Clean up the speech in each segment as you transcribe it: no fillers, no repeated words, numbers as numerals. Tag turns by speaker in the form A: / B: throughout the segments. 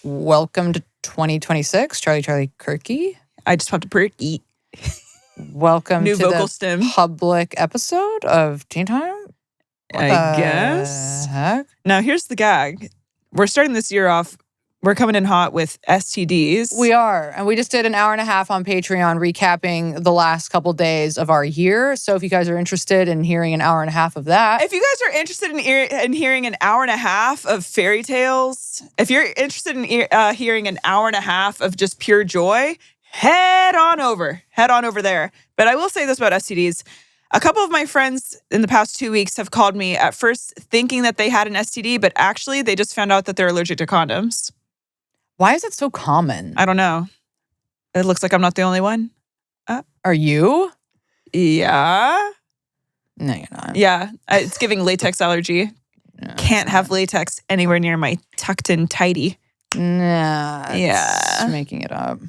A: Welcome to 2026, Charlie Kirky.
B: I just popped a perky.
A: Welcome
B: New
A: to
B: vocal
A: the
B: stem.
A: public episode of Teen Time. What
B: I
A: the
B: guess.
A: heck?
B: Now, here's the gag. We're starting this year off. We're coming in hot with STDs.
A: We are. And we just did an hour and a half on Patreon recapping the last couple days of our year. So if you guys are interested in hearing an hour and a half of that.
B: If you guys are interested in hearing an hour and a half of fairy tales, if you're interested in hearing an hour and a half of just pure joy, head on over there. But I will say this about STDs. A couple of my friends in the past 2 weeks have called me at first thinking that they had an STD, but actually they just found out that they're allergic to condoms.
A: Why is it so common?
B: I don't know. It looks like I'm not the only one.
A: Are you?
B: Yeah.
A: No, you're not.
B: Yeah. It's giving latex allergy.
A: No,
B: Can't have latex anywhere near my tucked in tighty.
A: Nah.
B: Yeah.
A: She's making it up.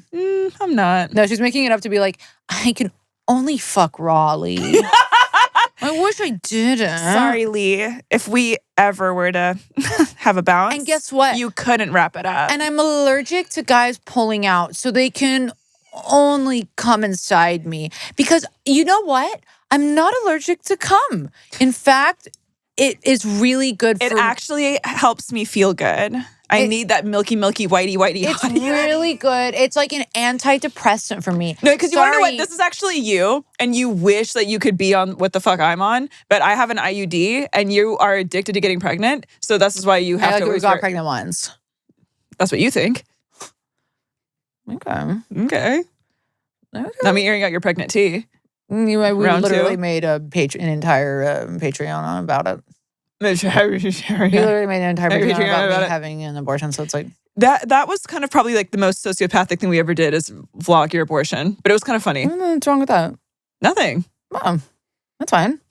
B: I'm not.
A: No, she's making it up to be like, I can only fuck Raleigh. I wish I didn't.
B: Sorry, Lee. If we ever were to have a balance.
A: And guess what?
B: You couldn't wrap it up.
A: And I'm allergic to guys pulling out, so they can only come inside me. Because you know what? I'm not allergic to cum. In fact, it is really good for...
B: It actually helps me feel good. I need that milky, whitey.
A: It's really good. It's like an antidepressant for me.
B: No, because you want to know what? This is actually you, and you wish that you could be on what the fuck I'm on, but I have an IUD, and you are addicted to getting pregnant, so this is why you have to always
A: got pregnant once.
B: That's what you think.
A: Okay.
B: Not me airing out your pregnant tea.
A: We literally made an entire Patreon on about it. We literally made an entire Patreon about me having an abortion, so it's like...
B: That was kind of probably like the most sociopathic thing we ever did is vlog your abortion, but it was kind of funny.
A: What's wrong with that?
B: Nothing.
A: That's fine.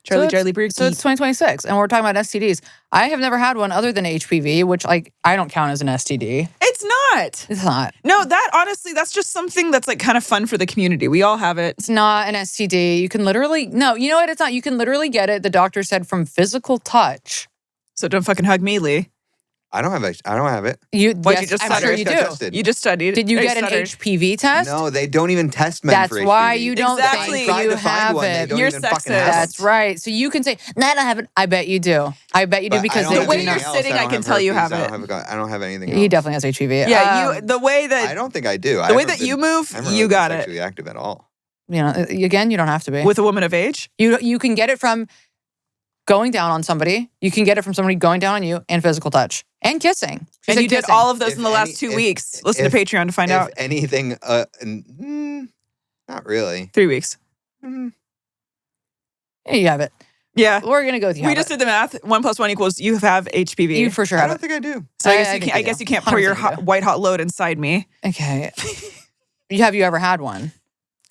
B: Charlie Bird.
A: So it's 2026, and we're talking about STDs. I have never had one other than HPV, which I don't count as an STD.
B: It's not.
A: It's not.
B: No, honestly, that's just something that's like kind of fun for the community. We all have it.
A: It's not an STD. You can literally, no, you know what? It's not. You can literally get it, the doctor said, from physical touch.
B: So don't fucking hug me, Lee.
C: I don't have it.
B: You just
A: I'm sure you do.
C: Tested.
B: You just studied.
A: Did you get an HPV test?
C: No, they don't even test men for HPV.
A: That's why you don't
B: Exactly.
A: think you have it.
B: You're sexist.
A: That's right. So you can say, no, I don't have it. I bet you do. I bet you do because
B: the way you're sitting, I can tell you have it.
C: I don't have anything else.
A: He definitely has HPV.
B: Yeah, the way that...
C: I don't think I do.
B: The way that you move, you got it.
C: Sexually active at all.
A: You know, again, you don't have to be.
B: With a woman of age?
A: You can get it from going down on somebody. You can get it from somebody going down on you and physical touch. And kissing.
B: And you did all of those in the last 2 weeks. Listen to Patreon to find out.
C: If anything, not really.
B: 3 weeks.
A: Yeah, you have it.
B: Yeah.
A: We're going to go with you.
B: We just did the math. 1 + 1 = you have HPV.
A: You for sure have it.
C: I don't think I do.
B: So I guess you can't pour your white hot load inside me.
A: Okay. Have you ever had one?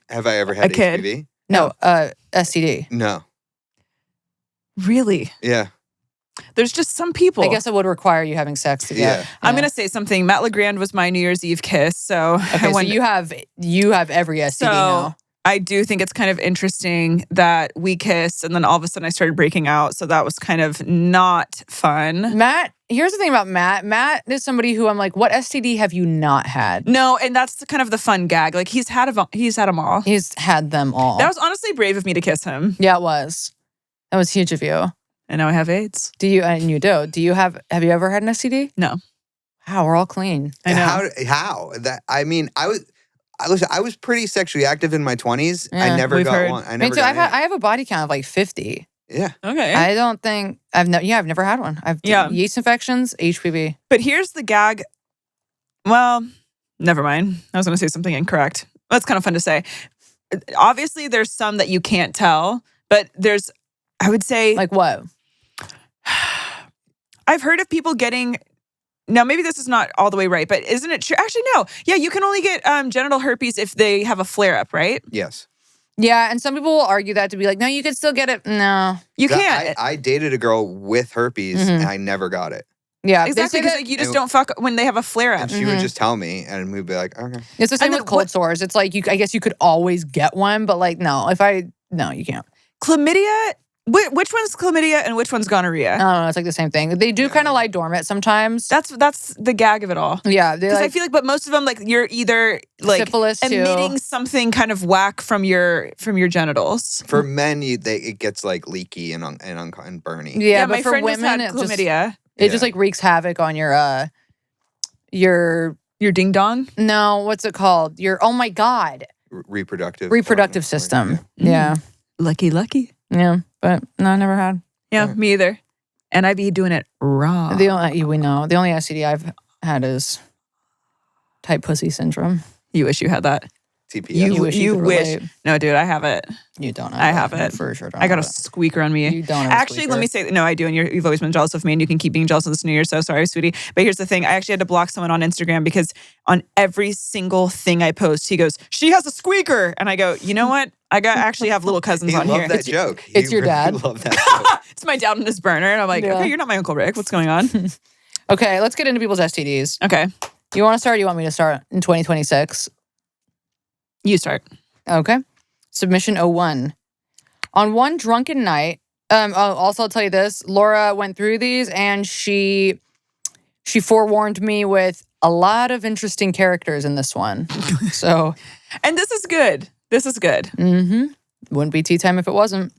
C: Have I ever had HPV?
A: No, STD.
C: No.
B: Really?
C: Yeah.
B: There's just some people.
A: I guess it would require you having sex to get.
C: Yeah.
B: I'm going to say something. Matt LeGrand was my New Year's Eve kiss. So,
A: so you have every STD now.
B: I do think it's kind of interesting that we kissed and then all of a sudden I started breaking out. So that was kind of not fun.
A: Matt, here's the thing about Matt. Matt is somebody who I'm like, what STD have you not had?
B: No, and that's kind of the fun gag. Like he's had them all.
A: He's had them all.
B: That was honestly brave of me to kiss him.
A: Yeah, it was. That was huge of you.
B: And now I have AIDS.
A: Do you? And you do. Do you have you ever had an STD?
B: No.
A: Wow, we're all clean.
B: I know.
C: How? I was pretty sexually active in my 20s.
A: Yeah,
C: I never got one.
A: Me too. I have a body count of like 50.
C: Yeah.
B: Okay.
A: I don't think I've never had one. I've yeast infections, HPV.
B: But here's the gag. Well, never mind. I was going to say something incorrect. That's kind of fun to say. Obviously, there's some that you can't tell, but I would say...
A: Like what?
B: I've heard of people getting... Now, maybe this is not all the way right, but isn't it true? Actually, no. Yeah, you can only get genital herpes if they have a flare-up, right?
C: Yes.
A: Yeah, and some people will argue that to be like, no, you can still get it. No.
B: You can't.
C: I dated a girl with herpes, and I never got it.
A: Yeah,
B: exactly. Because you just don't fuck when they have a flare-up.
C: And she would just tell me, and we'd be like, okay.
A: It's the same with cold sores. It's like, I guess you could always get one, but like, no, you can't.
B: Chlamydia Which one's chlamydia and which one's gonorrhea?
A: I don't know. It's like the same thing. They do kind of lie dormant sometimes.
B: That's the gag of it all.
A: Yeah.
B: Because I feel like, but most of them, like you're either like
A: syphilis
B: emitting
A: too.
B: something kind of whack from your genitals.
C: For men, it gets like leaky and burny.
A: Yeah, but
B: my
A: for
B: friend
A: women,
B: just had chlamydia.
A: It just like wreaks havoc on your
B: ding dong.
A: No, what's it called? Your oh my god,
C: reproductive
A: system.
C: Yeah.
A: Yeah,
B: Lucky.
A: yeah, but no, I never had.
B: Yeah, me either. And I be doing it raw.
A: The only STD I've had is tight pussy syndrome.
B: You wish you had that.
C: TPS.
B: You wish. No, dude, I have it.
A: You don't.
B: I have it.
A: For sure.
B: I got a squeaker on me.
A: You don't have
B: actually, let me say, no, I do. And you've always been jealous of me and you can keep being jealous of this New Year. So sorry, sweetie. But here's the thing. I actually had to block someone on Instagram because on every single thing I post, he goes, she has a squeaker. And I go, you know what? I actually have little cousins on here.
C: That joke.
A: It's your dad.
C: Love that joke.
B: It's my dad on his burner. And I'm like, okay, you're not my Uncle Rick. What's going on?
A: Okay, let's get into people's STDs.
B: Okay.
A: You want to start or you want me to start in 2026?
B: You start.
A: Okay. Submission 01. On one drunken night, also I'll tell you this, Laura went through these and she forewarned me with a lot of interesting characters in this one. So.
B: And this is good. This is good.
A: Mm-hmm. Wouldn't be tea time if it wasn't.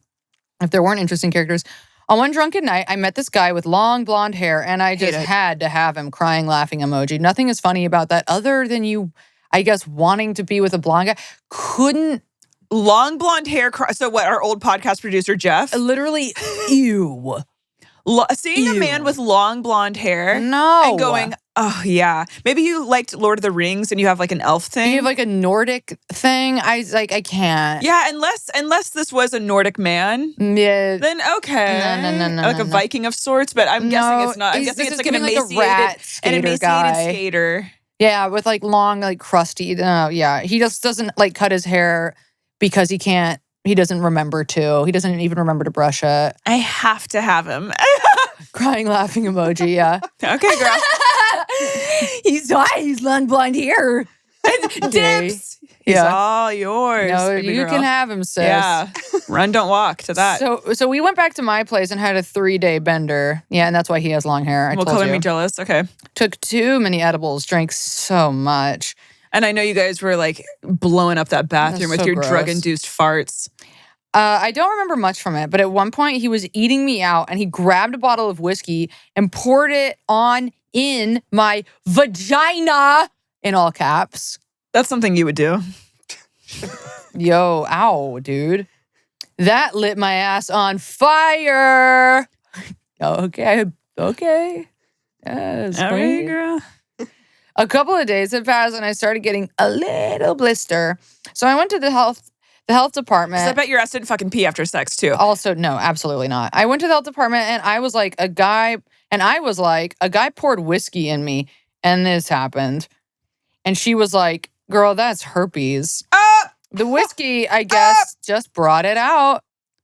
A: If there weren't interesting characters. On one drunken night, I met this guy with long blonde hair and I just had to have him crying, laughing emoji. Nothing is funny about that other than you, I guess, wanting to be with a blonde guy. Couldn't.
B: Long blonde hair. So what, our old podcast producer, Jeff?
A: Literally, ew.
B: Seeing a man with long blonde hair.
A: No.
B: And going, oh, yeah. Maybe you liked Lord of the Rings and you have like an elf thing.
A: You have like a Nordic thing. I can't.
B: Yeah, unless this was a Nordic man.
A: Yeah.
B: Then okay.
A: No.
B: Like a Viking of sorts, but I'm guessing it's not. I'm guessing it's like an emaciated skater.
A: Yeah, with like long, like crusty. Yeah, he just doesn't like cut his hair because he can't. He doesn't remember to. He doesn't even remember to brush it.
B: I have to have him.
A: Crying, laughing emoji. Yeah.
B: Okay, girl.
A: He's long blonde hair.
B: Dips. He's all yours.
A: No, you can have him, sis.
B: Yeah. Run, don't walk to that.
A: So we went back to my place and had a 3-day bender. Yeah, and that's why he has long hair.
B: Well, color me jealous. Okay.
A: Took too many edibles, drank so much.
B: And I know you guys were like blowing up that bathroom with your drug-induced farts.
A: I don't remember much from it, but at one point he was eating me out and he grabbed a bottle of whiskey and poured it on in my vagina in all caps.
B: That's something you would do.
A: Yo, ow, dude. That lit my ass on fire. Okay. Yes,
B: all right, girl.
A: A couple of days had passed and I started getting a little blister. So I went to the health department.
B: I bet your ass didn't fucking pee after sex too.
A: Also, no, absolutely not. I went to the health department and I was like, a guy poured whiskey in me and this happened. And she was like, girl, that's herpes. The whiskey, I guess, just brought it out.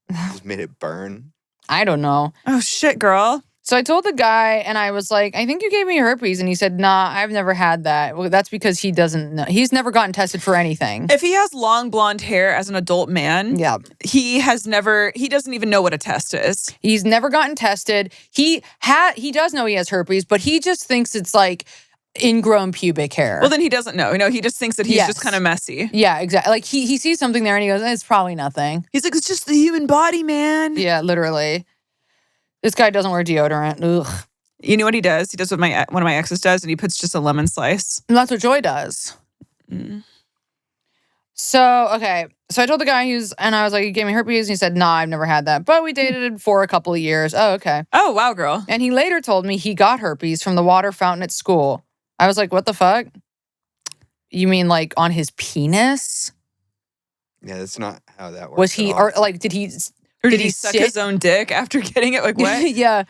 C: Just made it burn.
A: I don't know.
B: Oh, shit, girl.
A: So I told the guy and I was like, I think you gave me herpes. And he said, nah, I've never had that. Well, that's because he doesn't know. He's never gotten tested for anything.
B: If he has long blonde hair as an adult man, he doesn't even know what a test is.
A: He's never gotten tested. He does know he has herpes, but he just thinks it's like ingrown pubic hair.
B: Well, then he doesn't know. He just thinks that he's just kind of messy.
A: Yeah, exactly. Like he sees something there and he goes, it's probably nothing.
B: He's like, it's just the human body, man.
A: Yeah, literally. This guy doesn't wear deodorant. Ugh.
B: You know what he does? He does what one of my exes does, and he puts just a lemon slice.
A: And that's what Joy does.
B: Mm.
A: So, okay. So I told the guy and I was like, he gave me herpes. And he said, nah, I've never had that. But we dated for a couple of years. Oh, okay.
B: Oh, wow, girl.
A: And he later told me he got herpes from the water fountain at school. I was like, what the fuck? You mean like on his penis?
C: Yeah, that's not how that works.
A: Was he, or like, did he...
B: Or did he suck his own dick after getting it? Like what?
A: Yeah.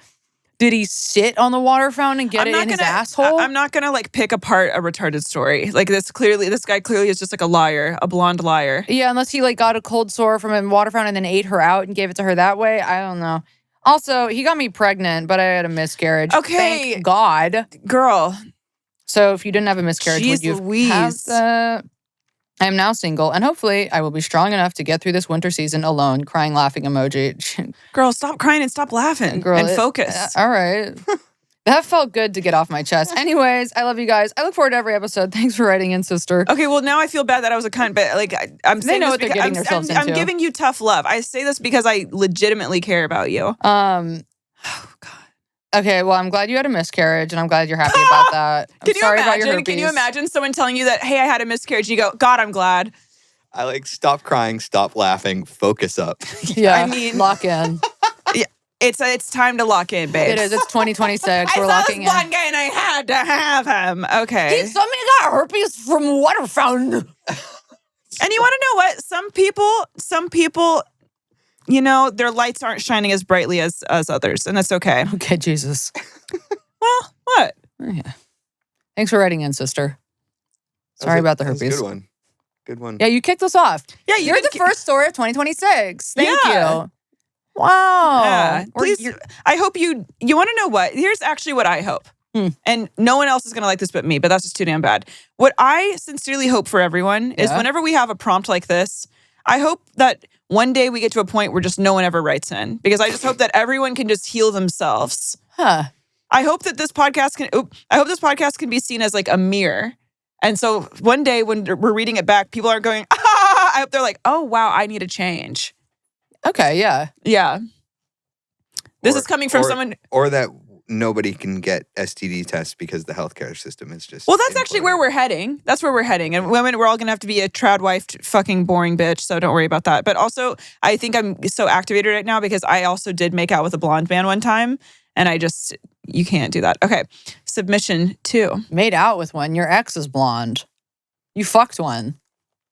A: Did he sit on the water fountain and get it in his asshole?
B: I'm not gonna like pick apart a retarded story. Like this guy clearly is just like a liar, a blonde liar.
A: Yeah, unless he like got a cold sore from a water fountain and then ate her out and gave it to her that way. I don't know. Also, he got me pregnant, but I had a miscarriage.
B: Okay.
A: Thank God.
B: Girl.
A: So if you didn't have a miscarriage, would you have the... I am now single, and hopefully I will be strong enough to get through this winter season alone. Crying, laughing emoji.
B: Girl, stop crying and stop laughing and focus.
A: All right. That felt good to get off my chest. Anyways, I love you guys. I look forward to every episode. Thanks for writing in, sister.
B: Okay, well, now I feel bad that I was a cunt, but like I'm saying
A: know
B: this
A: what they're
B: because
A: getting themselves into.
B: I'm giving you tough love. I say this because I legitimately care about you.
A: Oh, God. Okay, well, I'm glad you had a miscarriage, and I'm glad you're happy about that. I'm sorry about your herpes.
B: Can you imagine someone telling you that, hey, I had a miscarriage, and you go, God, I'm glad.
C: I like, stop crying, stop laughing, focus up.
A: Yeah, I mean, lock in.
B: Yeah, it's time to lock in, babe.
A: It is. It's 2026. We're locking in.
B: I saw this one guy, and I had to have him. Okay.
A: Somebody got herpes from water fountain.
B: And you want to know what? Some people, you know, their lights aren't shining as brightly as others, and that's okay.
A: Okay, Jesus.
B: Well, what?
A: Oh, yeah. Thanks for writing in, sister. Sorry about the herpes.
C: Good one. Good one.
A: Yeah, you kicked us off.
B: Yeah,
A: you're the first story of 2026. Thank you. Wow.
B: Yeah. Please, I hope you want to know what? Here's actually what I hope. And no one else is going to like this but me, but that's just too damn bad. What I sincerely hope for everyone is whenever we have a prompt like this, I hope that one day we get to a point where just no one ever writes in, because I just hope that everyone can just heal themselves.
A: Huh.
B: I hope that this podcast can be seen as like a mirror. And so one day when we're reading it back, people aren't going, ah! I hope they're like, oh, wow, I need a change.
A: Okay, yeah.
B: Yeah. This is coming from someone.
C: Or that nobody can get STD tests because the healthcare system is just.
B: Well, that's actually where we're heading. That's where we're heading. And women, we're all going to have to be a trad wife, fucking boring bitch. So don't worry about that. But also, I think I'm so activated right now because I also did make out with a blonde man one time. And you can't do that. Okay. Submission 2.
A: Made out with one. Your ex is blonde. You fucked one.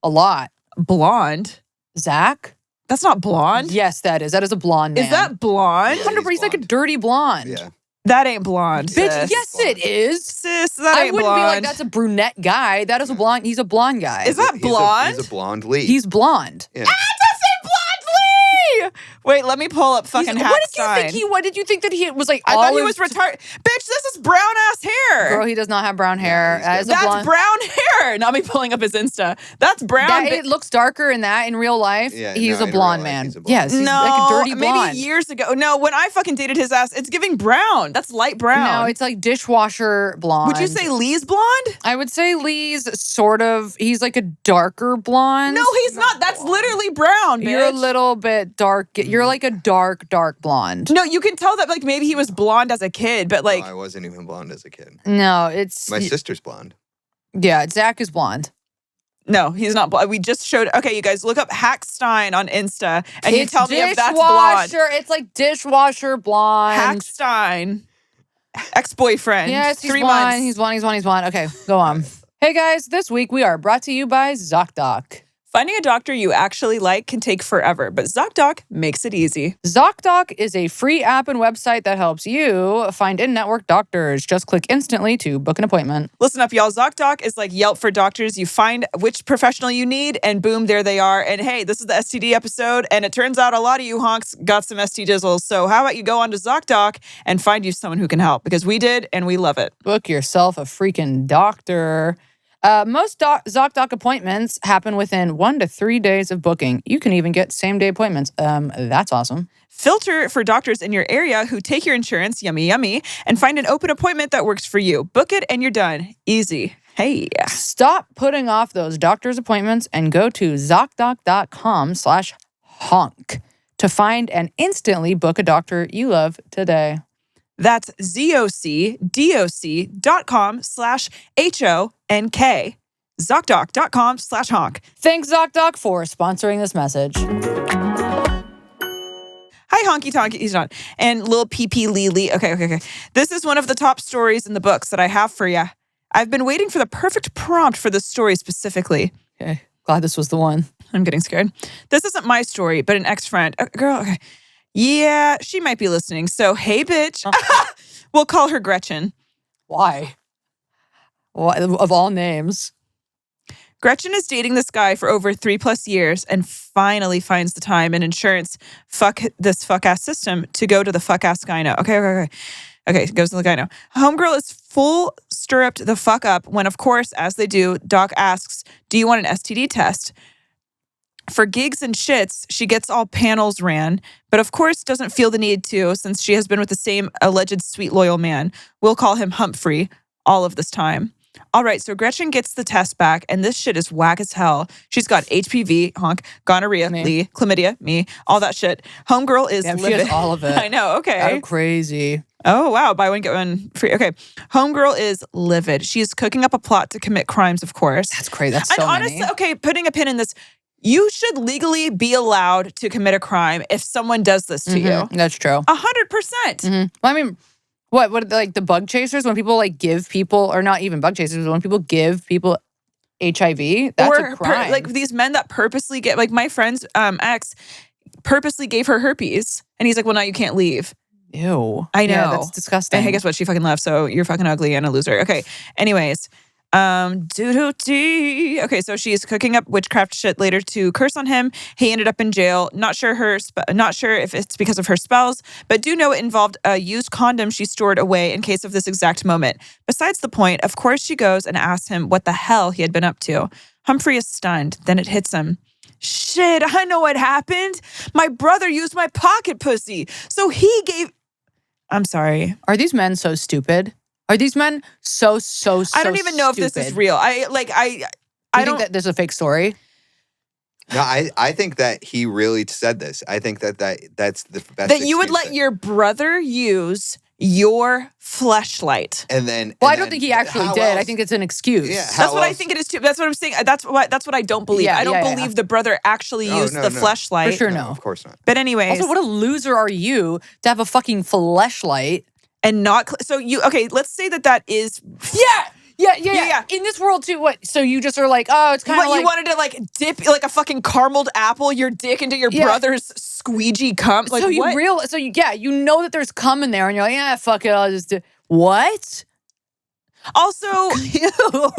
A: A lot.
B: Blonde?
A: Zach?
B: That's not blonde.
A: Yes, that is. That is a blonde man.
B: Is that blonde?
A: 100%. He's like a dirty blonde.
C: Yeah.
B: That ain't blonde.
A: Bitch,
B: sis.
A: yes it is.
B: Sis, that ain't
A: I wouldn't
B: blonde.
A: be like, that's a brunette guy. That is a blonde. He's a blonde guy.
B: Is that blonde?
C: He's a blonde Lee.
A: He's blonde.
C: Yeah.
B: Wait, let me pull up fucking Hack Stein.
A: What did you think that he was like?
B: I thought he was retarded. Bitch, this is brown ass hair.
A: Girl, he does not have brown hair.
B: That's brown hair. Not me pulling up his Insta. That's brown.
A: It looks darker in that in real life.
C: Yeah,
A: he's a blonde man.
C: He's a blonde.
A: Yes, he's like a dirty blonde.
B: Maybe years ago. No, when I fucking dated his ass, it's giving brown. That's light brown.
A: No, it's like dishwasher blonde.
B: Would you say Lee's blonde?
A: I would say Lee's sort of. He's like a darker blonde.
B: No, he's not. That's literally brown, bitch.
A: You're a little bit dark. You're like a dark blonde.
B: No, you can tell that like maybe he was blonde as a kid, but like
C: No, I wasn't even blonde as a kid.
A: No, it's
C: My sister's blonde.
A: Yeah, Zach is blonde.
B: No, he's not blonde. We just showed. Okay, you guys look up Hack Stein on Insta, and you
A: It's
B: tell me if that's blonde.
A: It's like dishwasher blonde.
B: Hack Stein, ex-boyfriend.
A: Yes, he's
B: 3
A: blonde.
B: months.
A: He's blonde. Okay, go on. Hey guys, this week we are brought to you by ZocDoc.
B: Finding a doctor you actually like can take forever, but ZocDoc makes it easy.
A: ZocDoc is a free app and website that helps you find in-network doctors. Just click instantly to book an appointment.
B: Listen up, y'all. ZocDoc is like Yelp for doctors. You find which professional you need, and boom, there they are. And hey, this is the STD episode, and it turns out a lot of you honks got some ST dizzles. So how about you go on to ZocDoc and find you someone who can help? Because we did, and we love it.
A: Book yourself a freaking doctor. Most ZocDoc appointments happen within 1 to 3 days of booking. You can even get same-day appointments. That's awesome.
B: Filter for doctors in your area who take your insurance, yummy, yummy, and find an open appointment that works for you. Book it and you're done. Easy. Hey.
A: Stop putting off those doctor's appointments and go to ZocDoc.com/honk to find and instantly book a doctor you love today.
B: That's ZocDoc.com/HONK. ZocDoc.com/honk.
A: Thanks, ZocDoc, for sponsoring this message.
B: Hi, Honky Tonky. He's not. And Lil PP Lily. Okay. This is one of the top stories in the books that I have for you. I've been waiting for the perfect prompt for this story specifically.
A: Okay. Glad this was the one.
B: I'm getting scared. This isn't my story, but an ex-friend. Girl, okay. Yeah, she might be listening. So, hey, bitch. We'll call her Gretchen.
A: Why? Of all names.
B: Gretchen is dating this guy for over 3+ years and finally finds the time and insurance, fuck this fuck-ass system, to go to the fuck-ass gyno. Okay. Okay, goes to the guy now. Homegirl is full stirruped the fuck up when, of course, as they do, Doc asks, do you want an STD test? For gigs and shits, she gets all panels ran, but of course doesn't feel the need to since she has been with the same alleged sweet loyal man. We'll call him Humphrey all of this time. All right, so Gretchen gets the test back, and this shit is whack as hell. She's got HPV, honk, gonorrhea, Lee, chlamydia, me, all that shit. Homegirl is livid.
A: She has all of it.
B: I know, okay.
A: Oh, crazy.
B: Oh, wow, buy one, get one free. Okay, Homegirl is livid. She is cooking up a plot to commit crimes, of course.
A: That's crazy, that's so
B: honestly,
A: many.
B: okay, putting a pin in this, you should legally be allowed to commit a crime if someone does this to you.
A: That's true.
B: 100%.
A: Well, I mean, what like the bug chasers, when people like give people, or not even bug chasers, but when people give people HIV, that's a crime.
B: Like these men that purposely get, like my friend's ex purposely gave her herpes. And he's like, well, now you can't leave.
A: Ew.
B: I know.
A: Yeah, that's disgusting.
B: And hey, guess what? She fucking left. So you're fucking ugly and a loser. Okay. Anyways. Okay, so she's cooking up witchcraft shit later to curse on him. He ended up in jail. Not sure if it's because of her spells, but do know it involved a used condom she stored away in case of this exact moment. Besides the point, of course, she goes and asks him what the hell he had been up to. Humphrey is stunned. Then it hits him. Shit, I know what happened. My brother used my pocket pussy, so he gave. I'm sorry.
A: Are these men so stupid? Are these men so
B: I don't even know
A: stupid?
B: if this is real. I
A: think that there's a fake story.
C: No, I think that he really said this. I think that's the best.
B: That you would let your brother use your fleshlight.
C: And then
A: I don't think he actually did.
C: Else?
A: I think it's an excuse.
C: Yeah,
B: that's what I think it is too. That's what I'm saying. That's what I don't believe. I don't believe the brother actually used the fleshlight.
A: For sure,
C: no, of course not.
B: But anyways.
A: Also, what a loser are you to have a fucking fleshlight?
B: And not so you let's say that is
A: yeah. In this world too, what? So you just are like, oh, it's kind of like
B: you wanted to like dip like a fucking carameled apple your dick into your brother's squeegee cum. Like,
A: so
B: what?
A: you know that there's cum in there, and you're like, yeah, fuck it, I'll just do what?
B: Also,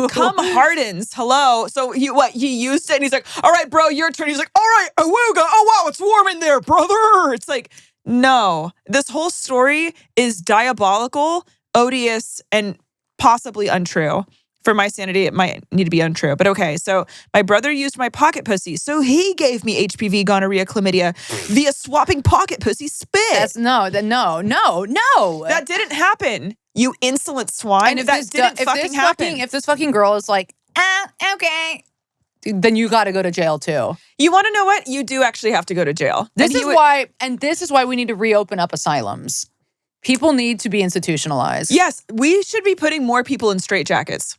B: cum hardens. Hello. So he used it, and he's like, all right, bro, your turn. He's like, all right, awooga. Oh wow, it's warm in there, brother. It's like. No, this whole story is diabolical, odious, and possibly untrue. For my sanity, it might need to be untrue. But okay, so my brother used my pocket pussy, so he gave me HPV, gonorrhea, chlamydia via swapping pocket pussy spit.
A: No.
B: That didn't happen, you insolent swine.
A: And
B: that didn't fucking happen.
A: If this fucking girl is like, okay, then you got to go to jail too.
B: You want to know what? You do actually have to go to jail.
A: This is why we need to reopen up asylums. People need to be institutionalized.
B: Yes, we should be putting more people in straitjackets.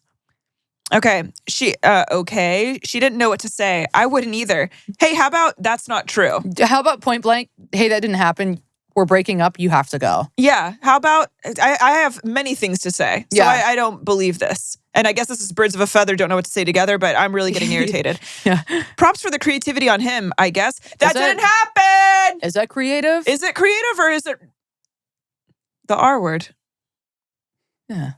B: Okay, she didn't know what to say. I wouldn't either. Hey, how about that's not true?
A: How about point blank? Hey, that didn't happen. We're breaking up. You have to go.
B: Yeah. How about I have many things to say. So I don't believe this. And I guess this is birds of a feather, don't know what to say together, but I'm really getting irritated.
A: Yeah.
B: Props for the creativity on him, I guess. That didn't happen.
A: Is that creative?
B: Is it creative or is it the R word?
A: Yeah.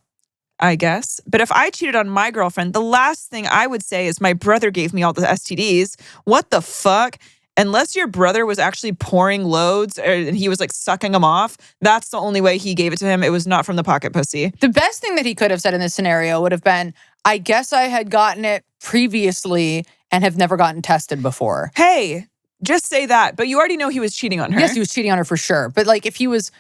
B: I guess. But if I cheated on my girlfriend, the last thing I would say is my brother gave me all the STDs. What the fuck? Unless your brother was actually pouring loads and he was like sucking them off, that's the only way he gave it to him. It was not from the pocket pussy.
A: The best thing that he could have said in this scenario would have been, I guess I had gotten it previously and have never gotten tested before.
B: Hey, just say that. But you already know he was cheating on her.
A: Yes, he was cheating on her for sure. But like if he was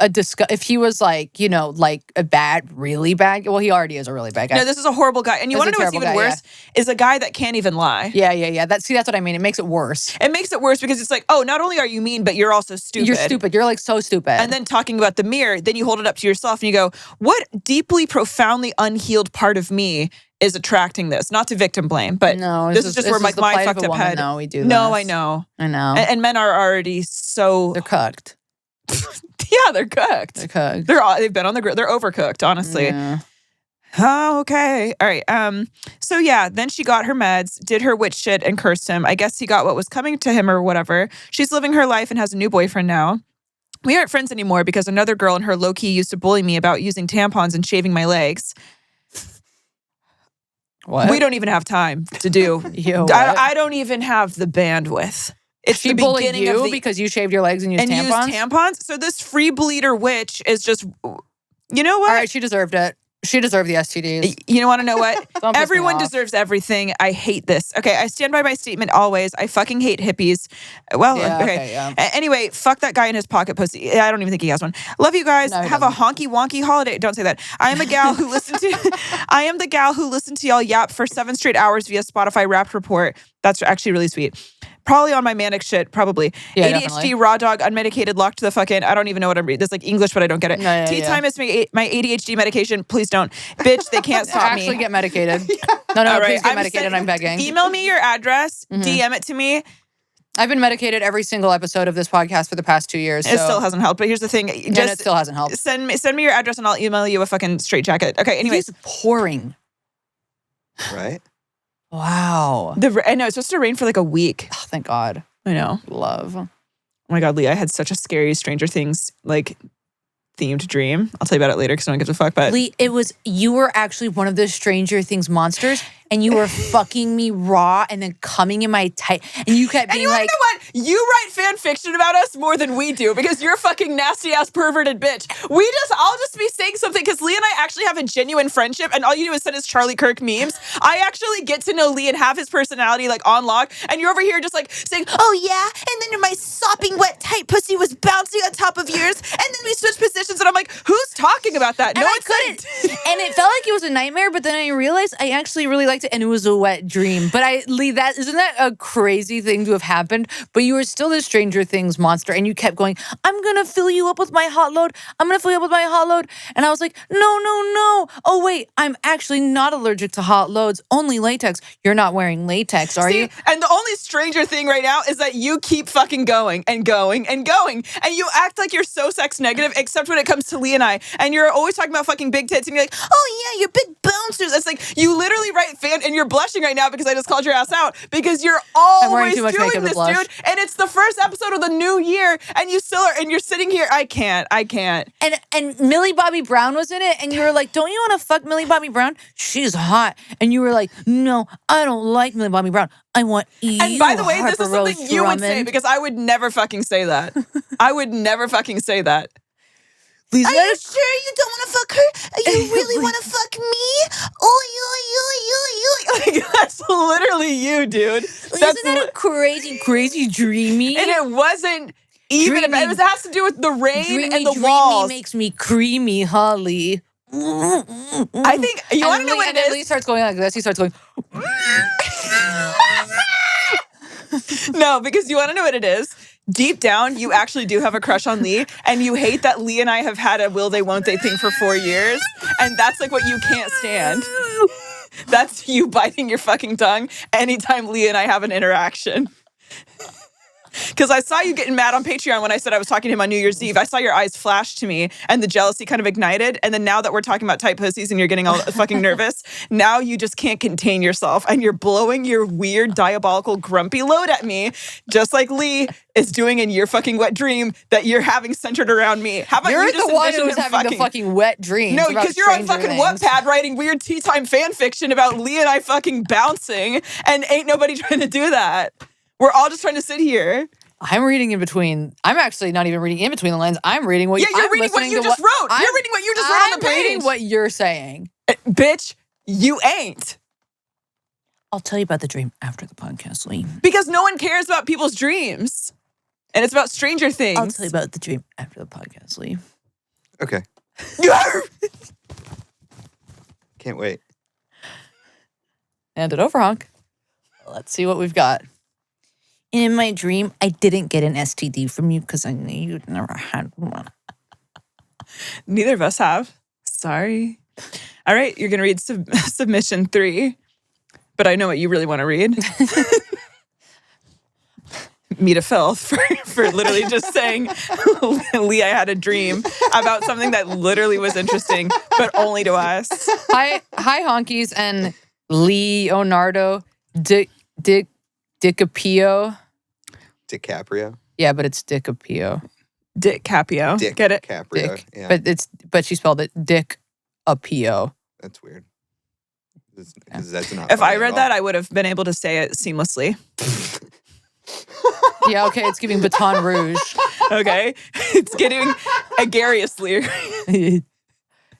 A: if he was like, you know, like a really bad, well, he already is a really bad guy.
B: No, this is a horrible guy. And you want to know what's even worse? Is a guy that can't even lie.
A: Yeah. That's what I mean. It makes it worse.
B: It makes it worse because it's like, oh, not only are you mean, but you're also stupid.
A: You're stupid. You're like so stupid.
B: And then talking about the mirror, then you hold it up to yourself and you go, what deeply, profoundly unhealed part of me is attracting this? Not to victim blame, but
A: no,
B: this is just where like my fucked up head.
A: No, we do.
B: No, I know. And men are already so
A: they're cooked.
B: Yeah, they're cooked. They've been on the grill. They're overcooked, honestly.
A: Yeah.
B: Oh, okay. All right. So yeah, then she got her meds, did her witch shit, and cursed him. I guess he got what was coming to him or whatever. She's living her life and has a new boyfriend now. We aren't friends anymore because another girl and her low-key used to bully me about using tampons and shaving my legs.
A: What?
B: We don't even have time to do.
A: Yo,
B: I don't even have the bandwidth. It's
A: She
B: the
A: bullied
B: beginning
A: you
B: of the
A: because you shaved your legs and used tampons?
B: used tampons. So this free bleeder witch is just, you know what?
A: All right, she deserved it. She deserved the STDs.
B: You want to know what?
A: Don't piss me
B: Everyone
A: off.
B: deserves everything. I hate this. Okay, I stand by my statement always. I fucking hate hippies. Well,
A: Yeah,
B: okay.
A: yeah.
B: Anyway, fuck that guy in his pocket pussy. I don't even think he has one. Love you guys.
A: No, he
B: Have a
A: doesn't.
B: honky wonky holiday. Don't say that. I am a gal who listened to. I am the gal who listened to y'all yap for 7 straight hours via Spotify Wrapped Report. That's actually really sweet. Probably on my manic shit, probably.
A: Yeah,
B: ADHD,
A: definitely.
B: raw dog, unmedicated, locked to the fucking, I don't even know what I'm reading. This is like English, but I don't get it.
A: No,
B: Tea
A: yeah.
B: time is my ADHD medication. Please don't. Bitch, they can't stop me.
A: Actually get medicated. No,
B: All right,
A: please get medicated. I'm begging.
B: Email me your address, DM it to me.
A: I've been medicated every single episode of this podcast for the past 2 years.
B: It still hasn't helped, but here's the thing.
A: And it still hasn't helped.
B: Send me your address and I'll email you a fucking straitjacket. Okay, anyways.
A: It's pouring.
C: Right?
A: Wow.
B: I know, it's supposed to rain for like a week.
A: Oh, thank God.
B: I know.
A: Love.
B: Oh my God, Lee, I had such a scary Stranger Things like themed dream. I'll tell you about it later because no one gives a fuck. But
A: Lee, you were actually one of the Stranger Things monsters, and you were fucking me raw and then coming in my tight, and you kept being
B: you
A: like,
B: know what? You write fan fiction about us more than we do because you're a fucking nasty ass perverted bitch. I'll just be saying something because Lee and I actually have a genuine friendship, and all you do is send us Charlie Kirk memes. I actually get to know Lee and have his personality like on lock, and you're over here just like saying, "Oh yeah," and then my sopping wet tight pussy was bouncing on top of yours, and then we switched positions, and I'm like, who's talking about that?
A: and I couldn't. And it felt like it was a nightmare, but then I realized I actually really liked it, and it was a wet dream. But Lee, isn't that a crazy thing to have happened? But you were still the Stranger Things monster, and you kept going, "I'm gonna fill you up with my hot load. I'm gonna fill you up with my hot load." And I was like, "No. Oh wait, I'm actually not allergic to hot loads. Only latex. You're not wearing latex, are you?"
B: And the only stranger thing right now is that you keep fucking going and going and going. And you act like you're so sex negative, except when it comes to Lee and I. And you're always talking about fucking big tits. And you're like, "Oh yeah, you're big bouncers." It's like, you literally write fan, and you're blushing right now because I just called your ass out. Because you're always
A: too much
B: doing
A: makeup to
B: this,
A: blush.
B: dude. And it's the first episode of the new year. And you still are, and you're sitting here. I can't.
A: And Millie Bobby Brown was in it, and you were like, "Don't you want to fuck Millie Bobby Brown? She's hot." And you were like, "No, I don't like Millie Bobby Brown. I want you."
B: And by the way, this is
A: Harper-Rose
B: something you would say
A: Drummond."
B: because I would never fucking say that. I would never fucking say that. Are you sure you don't want to fuck her? You really want to fuck me? Like, that's literally you, dude.
A: Isn't that a crazy, crazy dreamy?
B: And it wasn't even.
A: Dreamy.
B: It has to do with the rain
A: Dreamy,
B: and the
A: dreamy
B: walls.
A: makes me creamy, Holly.
B: I think you want to know what it
A: and then
B: is.
A: Lee starts going like this. He starts going.
B: No, because you want to know what it is. Deep down, you actually do have a crush on Lee, and you hate that Lee and I have had a will they won't they thing for 4 years, and that's like what you can't stand. That's you biting your fucking tongue anytime Lee and I have an interaction. Because I saw you getting mad on Patreon when I said I was talking to him on New Year's Eve. I saw your eyes flash to me and the jealousy kind of ignited. And then now that we're talking about tight pussies and you're getting all fucking nervous, now you just can't contain yourself and you're blowing your weird, diabolical, grumpy load at me, just like Lee is doing in your fucking wet dream that you're having centered around me. How about
A: You're
B: you just
A: the one
B: envision
A: who's
B: him
A: having the fucking wet dreams.
B: No,
A: about
B: because you're on
A: Stranger
B: fucking
A: Things.
B: Wattpad writing weird tea time fan fiction about Lee and I fucking bouncing, and ain't nobody trying to do that. We're all just trying to sit here.
A: I'm reading in between. I'm actually not even reading in between the lines. I'm reading what
B: Yeah, you're reading what you just wrote. You're reading what you just wrote on the page.
A: I'm reading what you're saying.
B: Bitch, you ain't.
A: I'll tell you about the dream after the podcast, Lee.
B: Because no one cares about people's dreams. And it's about Stranger Things.
A: I'll tell you about the dream after the podcast, Lee.
C: Okay. Can't wait.
A: Hand it over, Honk. Let's see what we've got. In my dream, I didn't get an STD from you because I knew you'd never had one.
B: Neither of us have. Sorry. All right, you're going to read submission 3. But I know what you really want to read. Me to filth for literally just saying, Lee, I had a dream about something that literally was interesting, but only to us.
A: Hi, honkies and Leonardo DiCaprio.
C: DiCaprio.
A: Yeah, but it's DiCaprio.
B: Dick Caprio.
C: Dick
B: Get it?
C: Caprio.
A: Dick.
C: Yeah.
A: But she spelled it Dick-apio.
C: That's weird. Because that's not
B: If
C: funny
B: I
C: at
B: read
C: all.
B: that, I would have been able to say it seamlessly.
A: Yeah, okay, it's giving Baton Rouge.
B: Okay. It's getting agariously.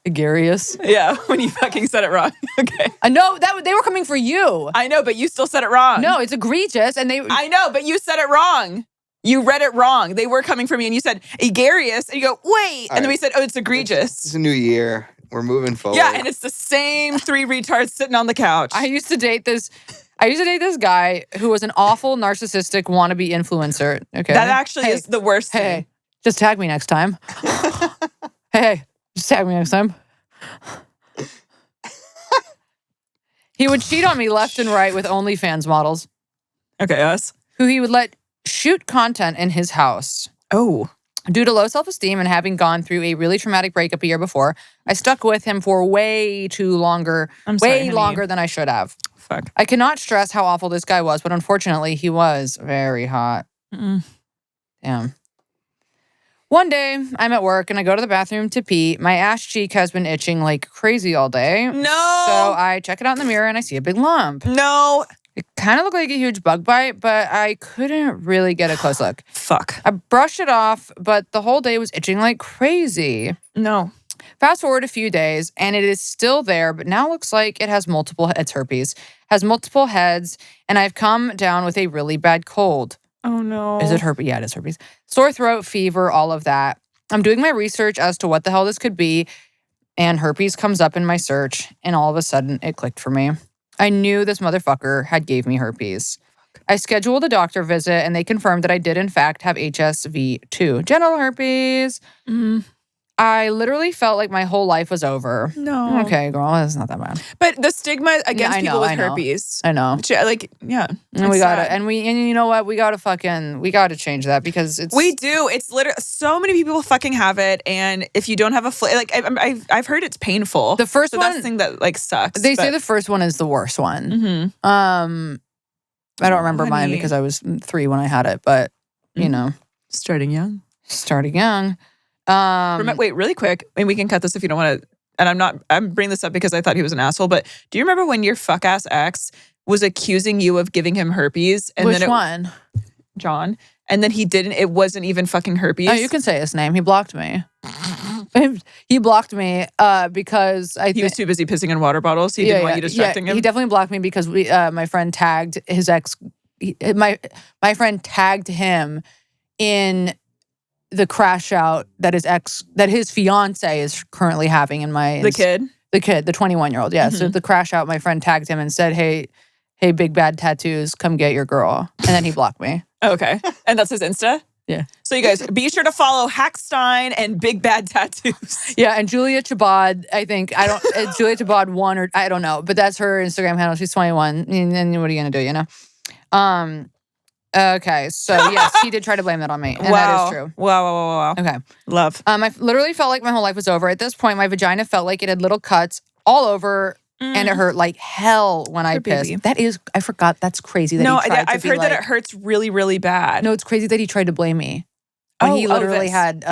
A: Agarius.
B: Yeah, when you fucking said it wrong. Okay.
A: I know that they were coming for you.
B: I know, but you still said it wrong.
A: No, it's egregious, and they.
B: I know, but you said it wrong. You read it wrong. They were coming for me, and you said agarious, and you go, wait. And then we said, oh, it's egregious.
C: It's a new year. We're moving forward.
B: Yeah, and it's the same three retards sitting on the couch.
A: I used to date this guy who was an awful narcissistic wannabe influencer. Okay,
B: that actually is the worst thing.
A: Hey, just tag me next time. hey, just tag me next time. He would cheat on me left and right with OnlyFans models.
B: Okay, us.
A: Who he would let shoot content in his house.
B: Oh.
A: Due to low self-esteem and having gone through a really traumatic breakup a year before, I stuck with him for way longer than I should have.
B: Fuck.
A: I cannot stress how awful this guy was, but unfortunately, he was very hot. Damn. One day, I'm at work and I go to the bathroom to pee. My ass cheek has been itching like crazy all day.
B: No.
A: So I check it out in the mirror and I see a big lump.
B: No.
A: It kind of looked like a huge bug bite, but I couldn't really get a close look.
B: Fuck.
A: I brushed it off, but the whole day was itching like crazy.
B: No.
A: Fast forward a few days, and it is still there, but now looks like it has multiple heads. Herpes has multiple heads, and I've come down with a really bad cold.
B: Oh no.
A: Is it herpes? Yeah, it is herpes. Sore throat, fever, all of that. I'm doing my research as to what the hell this could be, and herpes comes up in my search, and all of a sudden it clicked for me. I knew this motherfucker had gave me herpes. I scheduled a doctor visit, and they confirmed that I did in fact have HSV2, genital herpes. I literally felt like my whole life was over.
B: No.
A: Okay, girl, that's not that bad.
B: But the stigma against
A: I know,
B: people with
A: I know.
B: herpes.
A: I know.
B: Like, yeah.
A: And we gotta, and you know what? We gotta change that because it's.
B: We do. It's literally so many people fucking have it, and if you don't have a like, I've heard it's painful.
A: The first
B: so
A: one,
B: that's the thing that like sucks.
A: They say the first one is the worst one. I don't remember mine because I was 3 when I had it, but you know,
B: starting young.
A: Wait,
B: really quick, and we can cut this if you don't want to. And I'm bringing this up because I thought he was an asshole. But do you remember when your fuck ass ex was accusing you of giving him herpes? And
A: which one?
B: John. And then he didn't. It wasn't even fucking herpes.
A: Oh, you can say his name. He blocked me. He blocked me because
B: he was too busy pissing in water bottles. He didn't want you distracting him.
A: He definitely blocked me because my friend tagged his ex. My friend tagged him in the crash out that his fiance is currently having in my
B: the kid,
A: the 21-year-old. Yeah. So the crash out, my friend tagged him and said, "Hey, big bad tattoos, come get your girl." And then he blocked me.
B: Okay, and that's his Insta.
A: Yeah.
B: So you guys be sure to follow Hackstein and Big Bad Tattoos.
A: Yeah, and Julia Chabad, Julia Chabad 1 or I don't know, but that's her Instagram handle. She's 21. And what are you gonna do? You know. Okay, so yes, he did try to blame that on me, and that is true.
B: Wow.
A: Okay,
B: love.
A: I literally felt like my whole life was over. At this point, my vagina felt like it had little cuts all over, and it hurt like hell when I pissed.
B: Baby.
A: I forgot. That's crazy. That
B: I've heard that it hurts really, really bad.
A: No, it's crazy that he tried to blame me. When he literally had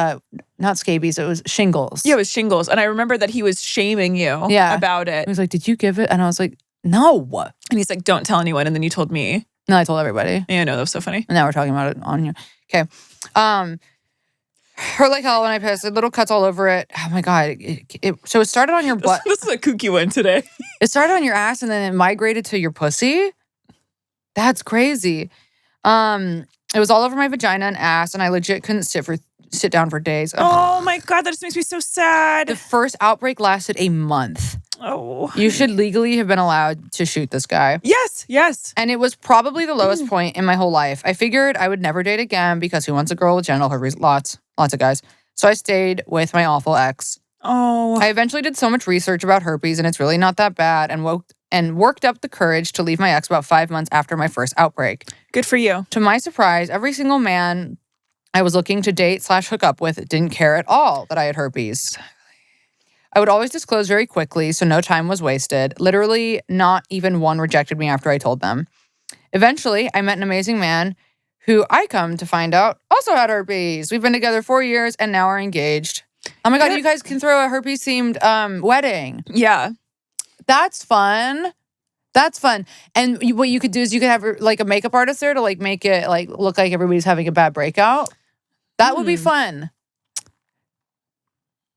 A: not scabies, it was shingles.
B: Yeah, it was shingles, and I remember that he was shaming you about it.
A: He was like, "Did you give it?" And I was like, "No."
B: And he's like, "Don't tell anyone." And then you told me.
A: No, I told everybody.
B: Yeah, I know, that was so funny.
A: And now we're talking about it on here. Okay. Hurt like hell when I pissed. Little cuts all over it. Oh my God. So it started on your butt.
B: This is a kooky one today.
A: It started on your ass and then it migrated to your pussy? That's crazy. It was all over my vagina and ass, and I legit couldn't sit down for days.
B: Oh my God, that just makes me so sad.
A: The first outbreak lasted a month.
B: Oh.
A: You should legally have been allowed to shoot this guy.
B: Yes.
A: And it was probably the lowest point in my whole life. I figured I would never date again because who wants a girl with genital herpes? Lots of guys. So I stayed with my awful ex.
B: Oh.
A: I eventually did so much research about herpes, and it's really not that bad, and worked up the courage to leave my ex about 5 months after my first outbreak.
B: Good for you.
A: To my surprise, every single man I was looking to date/hook up with didn't care at all that I had herpes. I would always disclose very quickly, so no time was wasted. Literally, not even one rejected me after I told them. Eventually, I met an amazing man who I come to find out also had herpes. We've been together 4 years and now are engaged. Oh my God, you guys can throw a herpes-themed wedding.
B: Yeah.
A: That's fun. That's fun. And what you could do is you could have like a makeup artist there to like make it like look like everybody's having a bad breakout. That would be fun.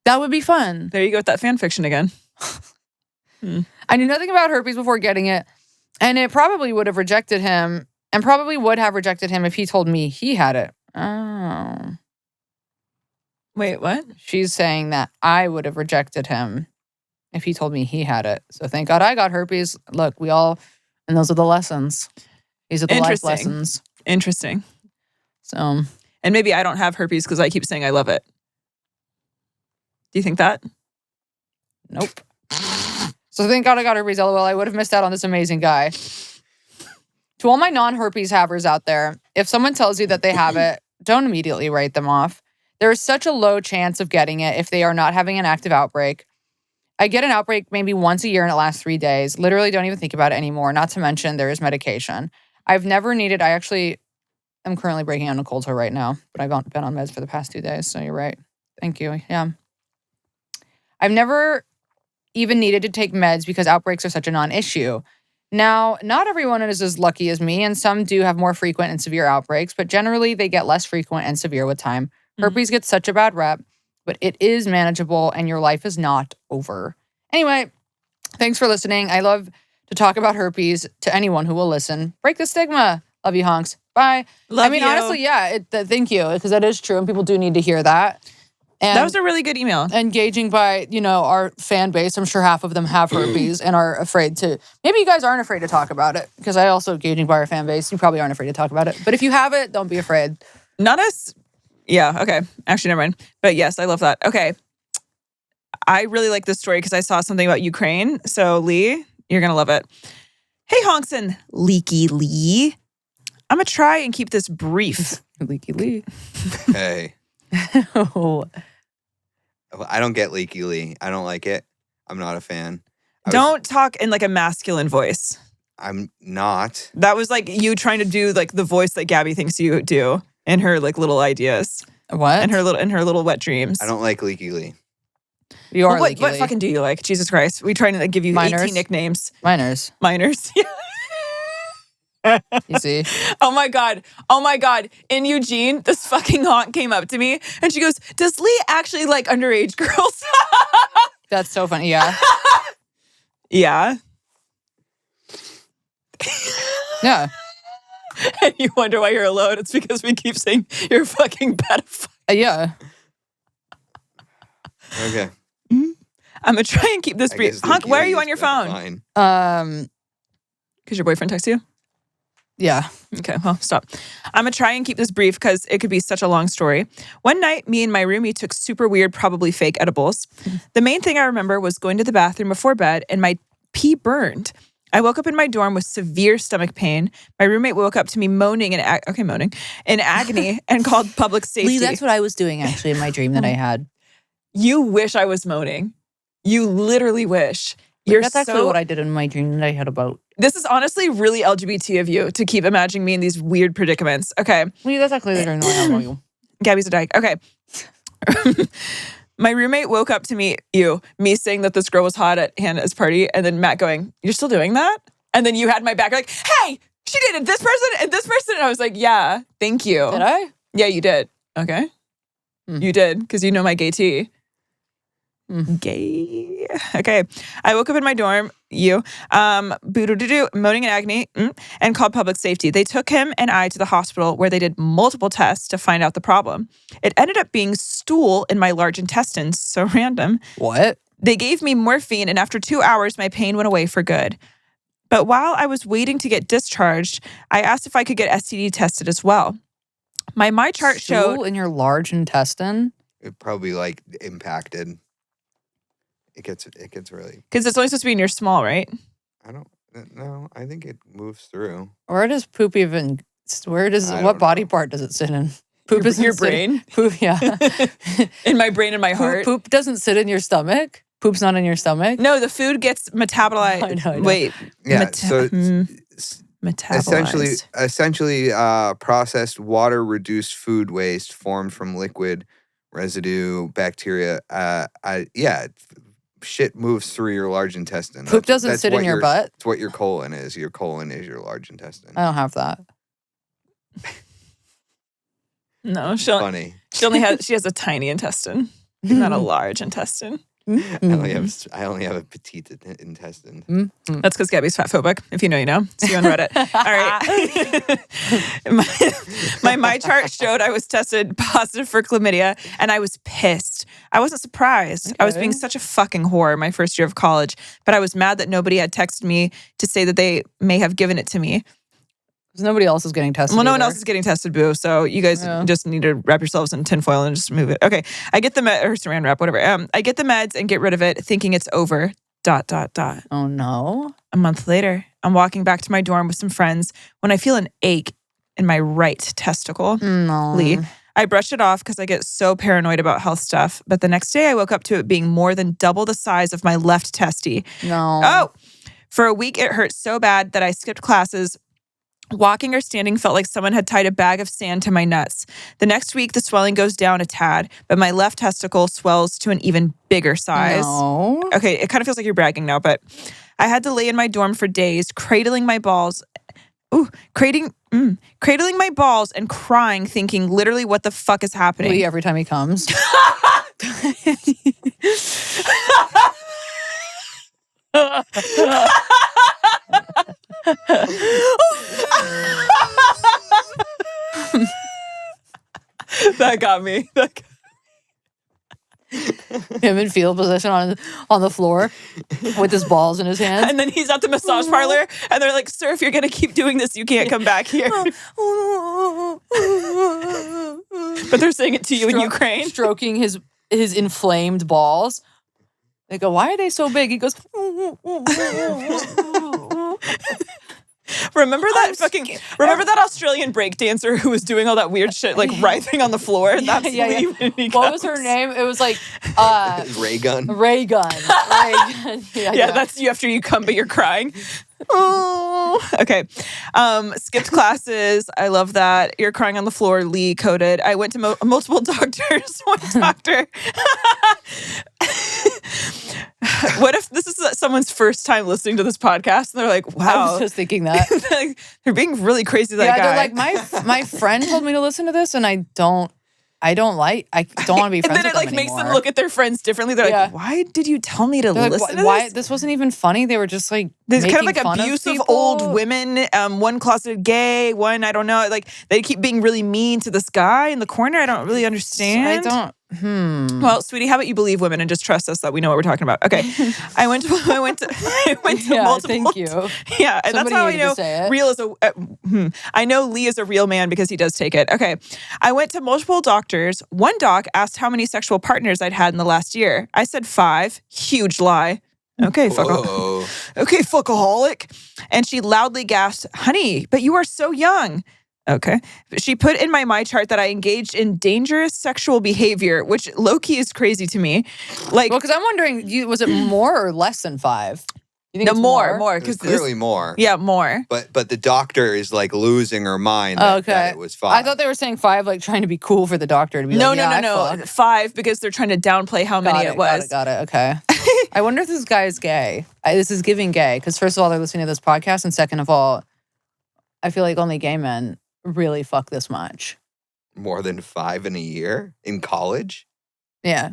A: That would be fun.
B: There you go with that fan fiction again.
A: I knew nothing about herpes before getting it, and it probably would have rejected him, and probably would have rejected him if he told me he had it. Oh.
B: Wait, what?
A: She's saying that I would have rejected him if he told me he had it. So thank God I got herpes. Look, we all, and those are the lessons. These are the life lessons.
B: Interesting.
A: So.
B: And maybe I don't have herpes because I keep saying I love it. Do you think that?
A: Nope. So thank God I got herpes, LOL. I would have missed out on this amazing guy. To all my non-herpes havers out there, if someone tells you that they have it, don't immediately write them off. There is such a low chance of getting it if they are not having an active outbreak. I get an outbreak maybe once a year and it lasts 3 days. Literally don't even think about it anymore. Not to mention there is medication. I've never needed, I actually am currently breaking out in a cold sore right now, but I've been on meds for the past 2 days. So you're right. Thank you. Yeah. I've never even needed to take meds because outbreaks are such a non-issue. Now, not everyone is as lucky as me, and some do have more frequent and severe outbreaks, but generally they get less frequent and severe with time. Herpes gets such a bad rep, but it is manageable and your life is not over. Anyway, thanks for listening. I love to talk about herpes to anyone who will listen. Break the stigma. Love you, honks. Bye.
B: Love you.
A: Honestly, yeah, thank you, because that is true, and people do need to hear that. And
B: that was a really good email.
A: Engaging by, our fan base. I'm sure half of them have herpes and are afraid to. Maybe you guys aren't afraid to talk about it, because I also, gauging by our fan base, you probably aren't afraid to talk about it. But if you have it, don't be afraid.
B: Not us. Yeah, okay. Actually, never mind. But yes, I love that. Okay. I really like this story because I saw something about Ukraine. So, Lee, you're going to love it. Hey, Honks and Leaky Lee. I'm going to try and keep this brief.
A: Leaky Lee.
C: Hey.
A: Oh.
C: I don't get Leaky Lee. I don't like it. I'm not a fan.
B: Don't talk in like a masculine voice.
C: I'm not.
B: That was like you trying to do like the voice that Gabby thinks you do in her like little ideas.
A: What?
B: In her little wet dreams.
C: I don't like Leaky Lee.
A: You are Leaky Lee.
B: What fucking do you like? Jesus Christ. We trying to like, give you
A: Minors.
B: 18 nicknames.
A: Minors. You see?
B: Oh my God. In Eugene, this fucking honk came up to me and she goes, does Lee actually like underage girls?
A: That's so funny. Yeah.
B: Yeah.
A: Yeah.
B: And you wonder why you're alone. It's because we keep saying you're a fucking pedophile.
A: Yeah.
C: Okay.
B: I'm going to try and keep this brief. Honk, why are you on your phone? Because your boyfriend texts you?
A: Yeah.
B: Okay, well, stop. I'm going to try and keep this brief because it could be such a long story. One night, me and my roomie took super weird, probably fake edibles. The main thing I remember was going to the bathroom before bed and my pee burned. I woke up in my dorm with severe stomach pain. My roommate woke up to me moaning in agony and called public safety.
A: Lee, that's what I was doing actually in my dream that I had.
B: You wish I was moaning. You literally wish.
A: That's actually what I did in my dream that I had about.
B: This is honestly really LGBT of you to keep imagining me in these weird predicaments. Okay.
A: Lee, that's actually the dream that I had about you.
B: Gabby's a dyke. Okay. My roommate woke up to me saying that this girl was hot at Hannah's party, and then Matt going, "You're still doing that?" And then you had my back like, "Hey, she dated this person and this person." And I was like, "Yeah, thank you."
A: Did I?
B: Yeah, you did. Okay. You did, because you know my gay tea. Gay. Okay. I woke up in my dorm, moaning in agony, and called public safety. They took him and I to the hospital where they did multiple tests to find out the problem. It ended up being stool in my large intestines. So random.
A: What?
B: They gave me morphine, and after 2 hours, my pain went away for good. But while I was waiting to get discharged, I asked if I could get STD tested as well. My chart showed...
A: Stool in your large intestine?
C: It probably like impacted. It gets really.
B: Because it's only supposed to be in your small, right?
C: I don't know. I think it moves through.
A: Where does poop even? What body part does it sit in? Poop is
B: your brain.
A: Poop, yeah.
B: In my brain and my heart.
A: Poop doesn't sit in your stomach. Poop's not in your stomach.
B: No, the food gets metabolized.
A: I know.
B: Wait.
C: Yeah. So
B: metabolized.
C: Essentially, processed water-reduced food waste formed from liquid residue, bacteria. shit moves through your large intestine.
A: Poop doesn't sit in your butt?
C: It's what your colon is. Your colon is your large intestine.
A: I don't have that.
B: No, she has a tiny intestine, not a large intestine.
C: I only have a petite intestine.
B: That's because Gabby's fat phobic. If you know, you know. See you on Reddit. All right. my chart showed I was tested positive for chlamydia, and I was pissed. I wasn't surprised. Okay. I was being such a fucking whore my first year of college, but I was mad that nobody had texted me to say that they may have given it to me.
A: Because nobody else is getting tested.
B: Well, no one else is getting tested, boo. So you guys just need to wrap yourselves in tinfoil and just move it. Okay. I get the or saran wrap, whatever. I get the meds and get rid of it, thinking it's over. ...
A: Oh, no.
B: A month later, I'm walking back to my dorm with some friends when I feel an ache in my right testicle.
A: No.
B: Lee. I brushed it off because I get so paranoid about health stuff. But the next day, I woke up to it being more than double the size of my left testy.
A: No.
B: Oh, for a week, it hurt so bad that I skipped classes. Walking or standing felt like someone had tied a bag of sand to my nuts. The next week, the swelling goes down a tad, but my left testicle swells to an even bigger size.
A: No.
B: Okay, it kind of feels like you're bragging now, but I had to lay in my dorm for days, cradling my balls. Cradling my balls and crying, thinking literally what the fuck is happening.
A: Lee, every time he comes.
B: That got me.
A: Him in fetal position on the floor with his balls in his hands.
B: And then he's at the massage parlor and they're like, sir, if you're going to keep doing this, you can't come back here. But they're saying it to you in Ukraine.
A: Stroking his inflamed balls. They go, why are they so big? He goes,
B: Remember that Australian break dancer who was doing all that weird shit, like writhing on the floor? That's Lee.
A: What was her name? It was like
C: Raygun.
B: Yeah, that's you after you come, but you're crying. Oh, okay. Skipped classes. I love that. You're crying on the floor. Lee coded. I went to multiple doctors. One doctor. What if this is someone's first time listening to this podcast and they're like, wow.
A: I was just thinking that.
B: They're being really crazy to that guy.
A: They're like, my friend told me to listen to this and I don't want to be friends with them
B: and then it makes them look at their friends differently. They're like, why did you tell me to listen to this?
A: This wasn't even funny. They were just like,
B: there's kind of like abuse of old women. One closeted gay, one, I don't know. Like they keep being really mean to this guy in the corner. I don't really understand. Well, sweetie, how about you believe women and just trust us that we know what we're talking about? Okay. I went to multiple.
A: Thank you.
B: Yeah, and that's how I know real is I know Lee is a real man because he does take it. Okay. I went to multiple doctors. One doc asked how many sexual partners I'd had in the last year. I said 5. Huge lie. Okay, fuckaholic. And she loudly gasped, honey, but you are so young. Okay. She put in my chart that I engaged in dangerous sexual behavior, which low-key is crazy to me. Like,
A: well, because I'm wondering, was it more or less than 5? You think
B: no, more.
C: Because clearly more.
B: Yeah, more.
C: But the doctor is like losing her mind that it was 5.
A: I thought they were saying 5, like trying to be cool for the doctor to be
B: no.
A: 5
B: because they're trying to downplay how many it was.
A: Got it. Okay. I wonder if this guy is gay. This is giving gay because first of all, they're listening to this podcast, and second of all, I feel like only gay men really fuck this much.
C: More than 5 in a year in college?
A: Yeah.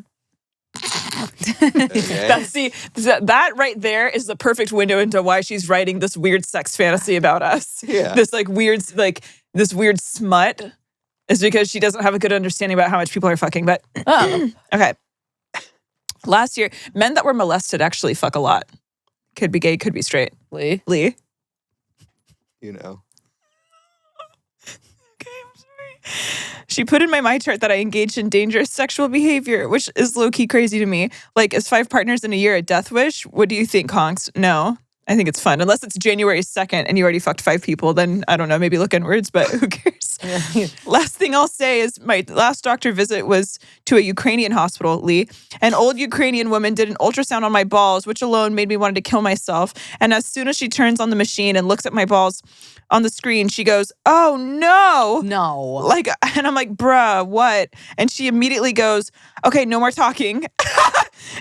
C: Okay.
B: That right there is the perfect window into why she's writing this weird sex fantasy about us.
C: Yeah.
B: This this weird smut is because she doesn't have a good understanding about how much people are fucking. But okay. Last year, men that were molested actually fuck a lot. Could be gay, could be straight.
A: Lee.
C: You know.
B: She put in my chart that I engaged in dangerous sexual behavior, which is low-key crazy to me. Like, is 5 partners in a year a death wish? What do you think, Honks? No. I think it's fun. Unless it's January 2nd and you already fucked 5 people, then I don't know, maybe look inwards, but who cares? Last thing I'll say is my last doctor visit was to a Ukrainian hospital, Lee. An old Ukrainian woman did an ultrasound on my balls, which alone made me want to kill myself. And as soon as she turns on the machine and looks at my balls on the screen, she goes, oh no. And I'm like, bruh, what? And she immediately goes, okay, no more talking.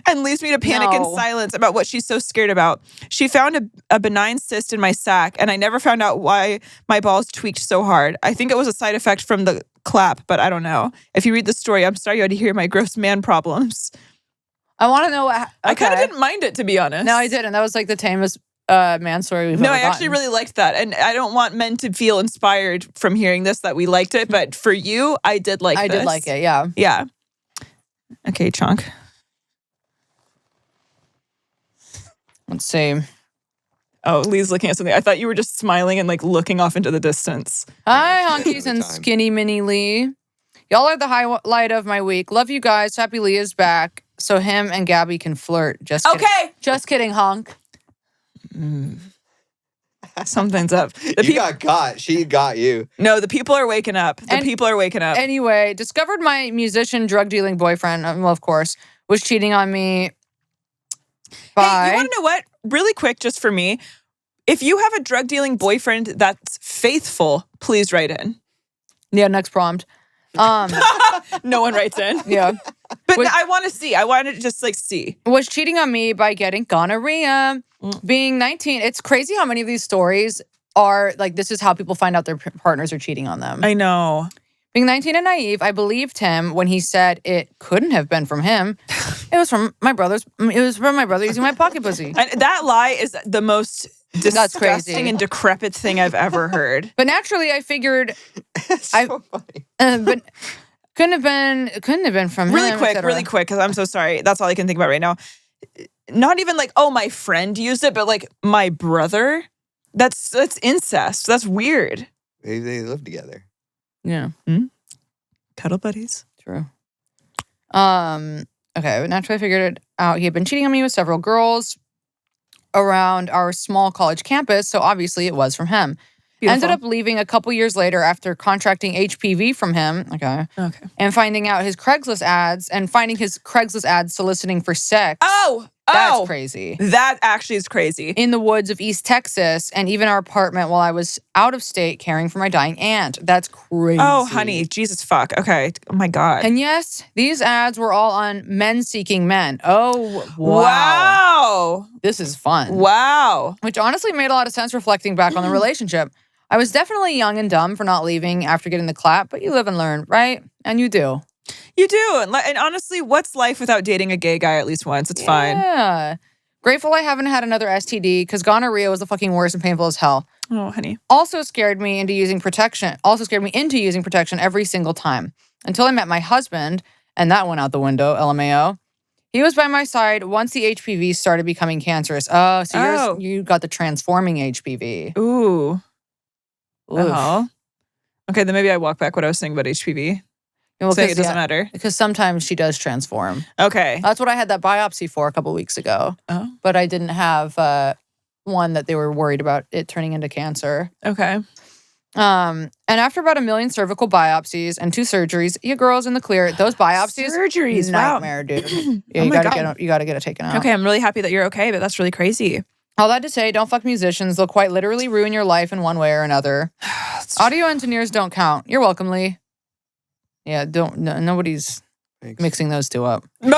B: and leaves me to panic in
A: No.
B: silence about what she's so scared about. She found a benign cyst in my sac, and I never found out why my balls tweaked so hard. I think it was a side effect from the clap, but I don't know. If you read the story, I'm sorry you had to hear my gross man problems.
A: I want to know what.
B: I kind of didn't mind it, to be honest.
A: No, I didn't. That was like the tamest man story we've
B: No,
A: ever
B: I actually
A: gotten.
B: really liked that. And I don't want men to feel inspired from hearing this that we liked it. But for you, I did like
A: I
B: this.
A: did like it, yeah.
B: Yeah. Okay, Chunk.
A: Let's see.
B: Oh, Lee's looking at something. I thought you were just smiling and like looking off into the distance.
A: Hi,
C: all
A: honkies
C: the
A: and
C: time.
A: skinny mini Lee. Y'all are the highlight of my week. Love you guys. Happy Lee is back so him and Gabby can flirt. Just kidding.
B: Okay.
A: Just kidding, honk.
B: Something's up.
C: You got caught. She got you.
B: No, the people are waking up. The people are waking up.
A: Anyway, discovered my musician drug dealing boyfriend, well, of course, was cheating on me.
B: Hey, you want to know what? Really quick, just for me. If you have a drug dealing boyfriend that's faithful, please write in.
A: Yeah, next prompt.
B: No one writes in.
A: Yeah.
B: But
A: Wait.
B: I want to see. I want to just like see.
A: Was cheating on me by getting gonorrhea. Being 19, it's crazy how many of these stories are like, this is how people find out their partners are cheating on them.
B: I know.
A: Being 19 and naive, I believed him when he said it couldn't have been from him. It was from my brother using my pocket pussy.
B: And that lie is the most
A: That's crazy.
B: disgusting and decrepit thing I've ever heard.
A: But naturally, I figured,
C: It's so funny.
A: but couldn't have been from him.
B: Really quick,
A: etc.
B: because I'm so sorry. That's all I can think about right now. Not even like, oh, my friend used it, but like my brother. That's incest. That's weird.
C: Maybe they live together.
A: Yeah,
B: Cuddle buddies.
A: true. Okay, but naturally, I figured it out. He had been cheating on me with several girls around our small college campus, so obviously it was from him.
B: Beautiful.
A: Ended up leaving a couple years later after contracting HPV from him. Okay. And finding his Craigslist ads soliciting for sex.
B: Oh,
A: That's crazy.
B: That actually is crazy.
A: In the woods of East Texas, and even our apartment while I was out of state caring for my dying aunt. That's crazy.
B: Oh, honey, Jesus fuck. Okay. Oh my God.
A: And yes, these ads were all on men seeking men. Oh, wow.
B: Wow.
A: This is fun.
B: Wow.
A: Which honestly made a lot of sense reflecting back on the relationship. I was definitely young and dumb for not leaving after getting the clap, but you live and learn, right? And you do.
B: You do. And honestly, what's life without dating a gay guy at least once? It's fine.
A: Yeah. Grateful I haven't had another STD because gonorrhea was the fucking worst and painful as hell.
B: Oh, honey.
A: Also scared me into using protection every single time until I met my husband, and that went out the window, LMAO. He was by my side once the HPV started becoming cancerous. Oh, so you got the transforming HPV.
B: Ooh.
A: Oof.
B: Oh. Okay, then maybe I walk back what I was saying about HPV.
A: Well,
B: Saying it doesn't matter.
A: Because sometimes she does transform.
B: Okay.
A: That's what I had that biopsy for a couple weeks ago.
B: Oh.
A: But I didn't have one that they were worried about it turning into cancer.
B: Okay.
A: And after about 1 million cervical biopsies and 2 surgeries, you girls in the clear. Those biopsies,
B: Surgeries, wow.
A: nightmare, dude. Yeah,
B: Oh
A: you
B: my
A: gotta get it taken out.
B: Okay, I'm really happy that you're okay, but that's really crazy.
A: All that to say, don't fuck musicians. They'll quite literally ruin your life in one way or another. Audio engineers don't count. You're welcome, Lee. Yeah, nobody's
C: Thanks.
A: mixing those two up.
B: Don't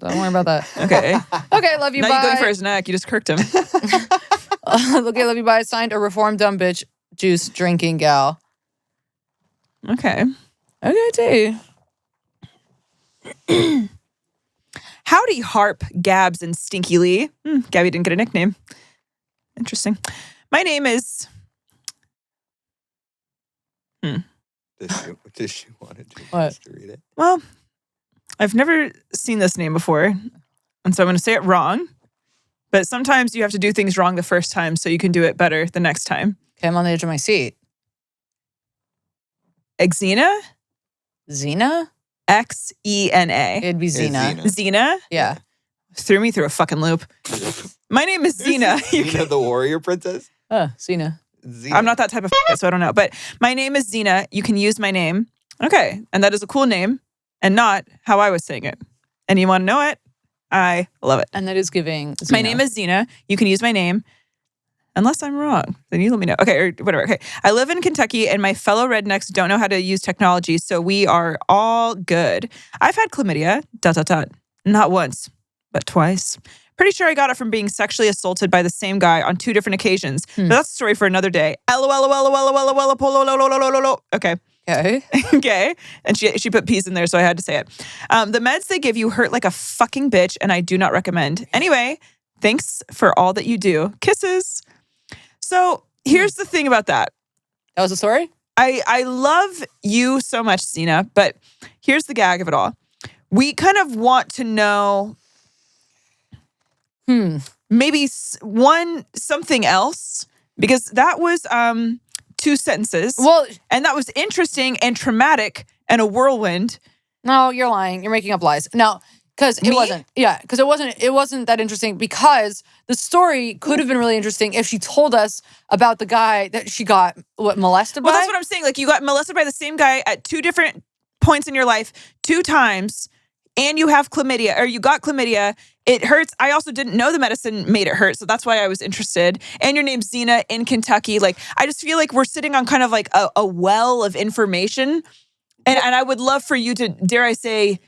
A: Don't worry about that.
B: Okay.
A: Okay, love you,
B: Now
A: bye.
B: you're going for his neck. You just kirked him.
A: Okay, love you, bye. Signed, a reformed dumb bitch juice drinking gal.
B: Okay.
A: Okay, too.
B: Howdy, Harp, Gabs, and Stinky Lee. Gabby didn't get a nickname. Interesting. My name is...
C: Does she want
A: What?
C: to read it?
B: Well, I've never seen this name before, and so I'm going to say it wrong. But sometimes you have to do things wrong the first time so you can do it better the next time.
A: Okay, I'm on the edge of my seat.
B: Xena?
A: Xena?
B: Xena.
A: It'd be
C: It's
A: Xena.
B: Xena?
A: Yeah.
B: Threw me through a fucking loop. My name is Xena.
C: Xena the warrior princess?
A: Xena.
C: Xena.
B: I'm not that type of so I don't know. But my name is Xena. You can use my name. Okay. And that is a cool name and not how I was saying it. And you want to know it? I love it.
A: And that is giving Xena.
B: My name is Xena. You can use my name. Unless I'm wrong, then you let me know. Okay, or whatever. Okay. I live in Kentucky and my fellow rednecks don't know how to use technology, so we are all good. I've had chlamydia, ... Not once, but twice. Pretty sure I got it from being sexually assaulted by the same guy on 2 different occasions. But that's a story for another day. Okay.
A: Okay.
B: Okay. And she put peas in there, so I had to say it. The meds they give you hurt like a fucking bitch, and I do not recommend. Anyway, thanks for all that you do. Kisses. So here's the thing about that.
A: That was the story?
B: I love you so much, Xena, but here's the gag of it all. We kind of want to know maybe something else, because that was 2 sentences.
A: Well,
B: and that was interesting and traumatic and a whirlwind.
A: no, you're lying. You're making up lies. No, because it wasn't. Yeah, because it wasn't that interesting, because the story could have been really interesting if she told us about the guy that she got molested by.
B: Well, that's what I'm saying. Like, you got molested by the same guy at 2 different points in your life, 2 times, and you have chlamydia, or you got chlamydia. It hurts. I also didn't know the medicine made it hurt, so that's why I was interested. And your name's Xena in Kentucky. Like, I just feel like we're sitting on kind of like a well of information, and I would love for you to, dare I say,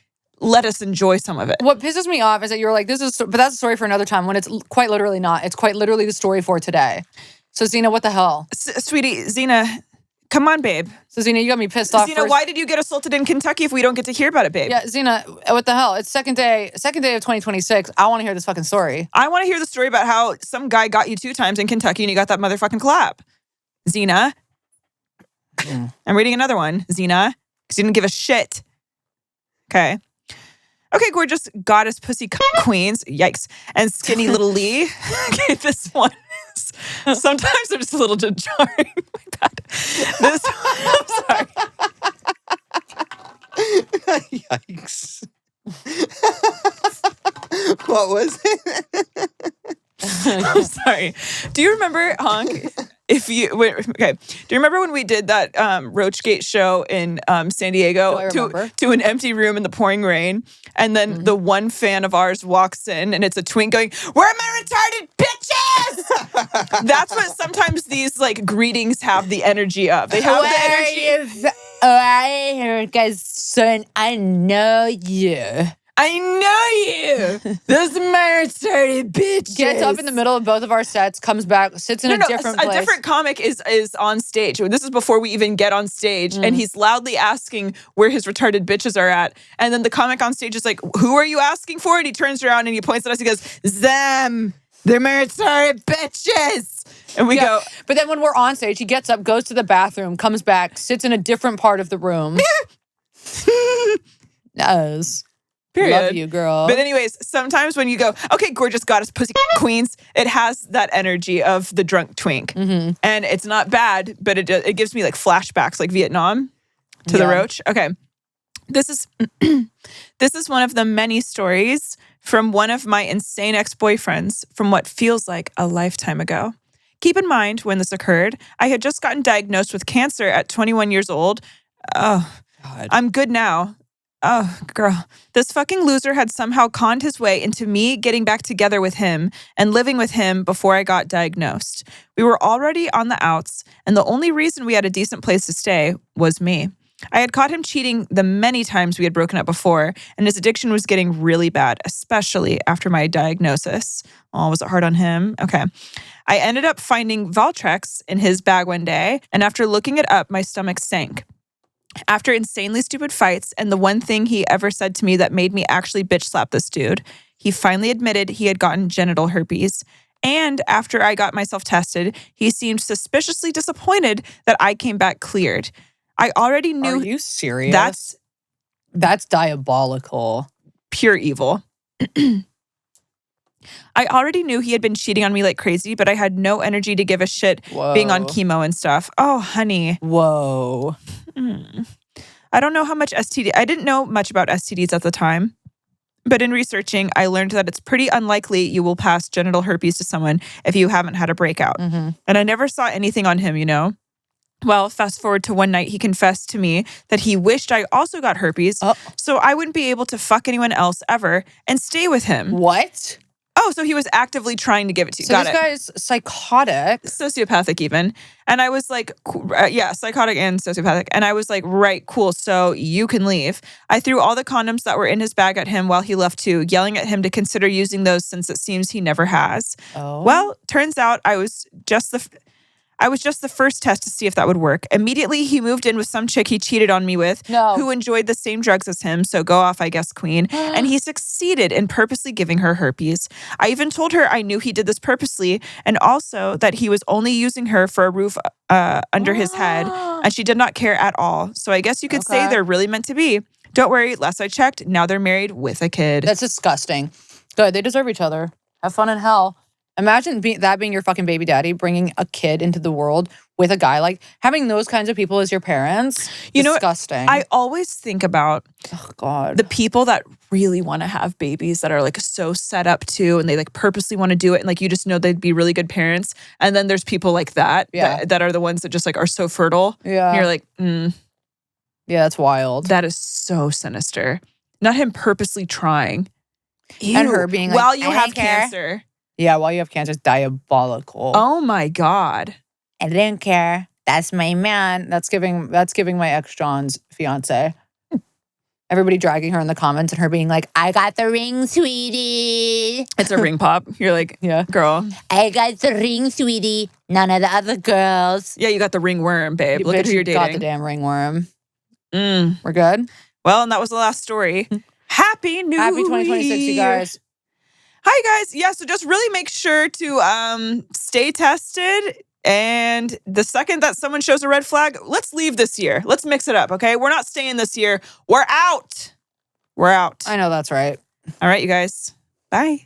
B: let us enjoy some of it.
A: What pisses me off is that you're like, but that's a story for another time, when it's quite literally not. It's quite literally the story for today. So Xena, what the hell?
B: Sweetie, Xena, come on, babe.
A: So Xena, you got me pissed off.
B: Xena, why did you get assaulted in Kentucky if we don't get to hear about it, babe?
A: Yeah, Xena, what the hell? It's second day of 2026. I want to hear this fucking story.
B: I want to hear the story about how some guy got you 2 times in Kentucky and you got that motherfucking clap. Xena. I'm reading another one, Xena, because you didn't give a shit. Okay. Okay, gorgeous goddess pussy queens. Yikes. And skinny little Lee. Okay, this one is, sometimes they're just a little jarring. My bad. This I'm sorry.
C: Yikes. What was it?
B: I'm sorry. Do you remember, Honk? Do you remember when we did that Roachgate show in San Diego to an empty room in the pouring rain, and then the one fan of ours walks in and it's a twink going, "Where are my retarded bitches?" That's what sometimes these like greetings have the energy of. They have the energy.
A: Guys, son, I know you.
B: I know you. Those are my retarded bitches.
A: Gets up in the middle of both of our sets, comes back, sits in a different place.
B: A different comic is on stage. This is before we even get on stage. And he's loudly asking where his retarded bitches are at. And then the comic on stage is like, "Who are you asking for?" And he turns around and he points at us. He goes, "Them. They're my retarded bitches." And we go.
A: But then when we're on stage, he gets up, goes to the bathroom, comes back, sits in a different part of the room. Knows.
B: Period.
A: Love you, girl.
B: But anyways, sometimes when you go, "Okay, gorgeous goddess pussy queens," it has that energy of the drunk twink. And it's not bad, but it gives me like flashbacks, like Vietnam to the roach. Okay. This is one of the many stories from one of my insane ex-boyfriends from what feels like a lifetime ago. Keep in mind, when this occurred, I had just gotten diagnosed with cancer at 21 years old. Oh, God. I'm good now. Oh, girl. This fucking loser had somehow conned his way into me getting back together with him and living with him before I got diagnosed. We were already on the outs, and the only reason we had a decent place to stay was me. I had caught him cheating the many times we had broken up before, and his addiction was getting really bad, especially after my diagnosis. Oh, was it hard on him? Okay. I ended up finding Valtrex in his bag one day, and after looking it up, my stomach sank. After insanely stupid fights, and the one thing he ever said to me that made me actually bitch slap this dude, he finally admitted he had gotten genital herpes. And after I got myself tested, he seemed suspiciously disappointed that I came back cleared. I already knew.
A: Are you serious? That's diabolical.
B: Pure evil. I already knew he had been cheating on me like crazy, but I had no energy to give a shit being on chemo and stuff. Oh, honey.
A: Whoa.
B: I don't know how much STD. I didn't know much about STDs at the time, but in researching, I learned that it's pretty unlikely you will pass genital herpes to someone if you haven't had a breakout. And I never saw anything on him, you know? Well, fast forward to one night, he confessed to me that he wished I also got herpes, so I wouldn't be able to fuck anyone else ever and stay with him.
A: What?
B: Oh, so he was actively trying to give it to you.
A: So
B: Got
A: this
B: it.
A: guy's psychotic.
B: Sociopathic even. And I was like, yeah, psychotic and sociopathic. And I was like, right, cool. So you can leave. I threw all the condoms that were in his bag at him while he left too, yelling at him to consider using those since it seems he never has.
A: Oh.
B: Well, turns out I was just the first test to see if that would work. Immediately, he moved in with some chick he cheated on me with, who enjoyed the same drugs as him. So go off, I guess, queen. And he succeeded in purposely giving her herpes. I even told her I knew he did this purposely, and also that he was only using her for a roof under his head, and she did not care at all. So I guess you could say they're really meant to be. Don't worry, last I checked, now they're married with a kid.
A: That's disgusting. Good, they deserve each other. Have fun in hell. Imagine that being your fucking baby daddy, bringing a kid into the world with a guy. Like, having those kinds of people as your parents, disgusting.
B: I always think about
A: God,
B: the people that really want to have babies that are like so set up to, and they like purposely want to do it. And like, you just know they'd be really good parents. And then there's people like that, that are the ones that just like are so fertile.
A: Yeah.
B: And you're like,
A: yeah, that's wild.
B: That is so sinister. Not him purposely trying. Ew.
A: And her being like,
B: while you have cancer.
A: Yeah, while you have cancer, it's diabolical.
B: Oh my God.
A: I didn't care. That's my man. That's giving my ex John's fiance. Everybody dragging her in the comments and her being like, I got the ring, sweetie.
B: It's a ring pop. You're like, yeah, girl.
A: I got the ring, sweetie. None of the other girls.
B: Yeah, you got the ringworm, babe. Look at who you're dating.
A: Got the damn ringworm. We're good?
B: Well, and that was the last story. Happy
A: 2026, you guys.
B: Hi, guys. Yeah, so just really make sure to stay tested. And the second that someone shows a red flag, let's leave this year. Let's mix it up, okay? We're not staying this year. We're out. We're out.
A: I know that's right.
B: All right, you guys. Bye.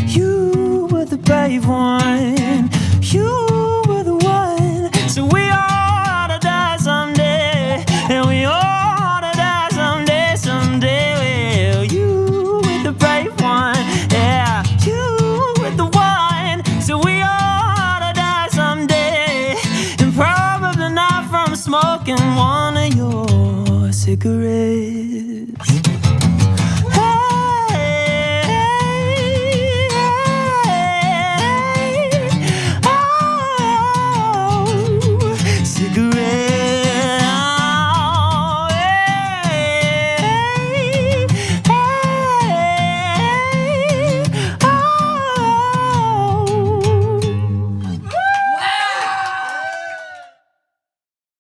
D: You were the brave one. You were the one. So we all ought to die someday. And we all ought to die someday, someday. Well, you were the brave one. Yeah, you were the one. So we all ought to die someday. And probably not from smoking one of your cigarettes.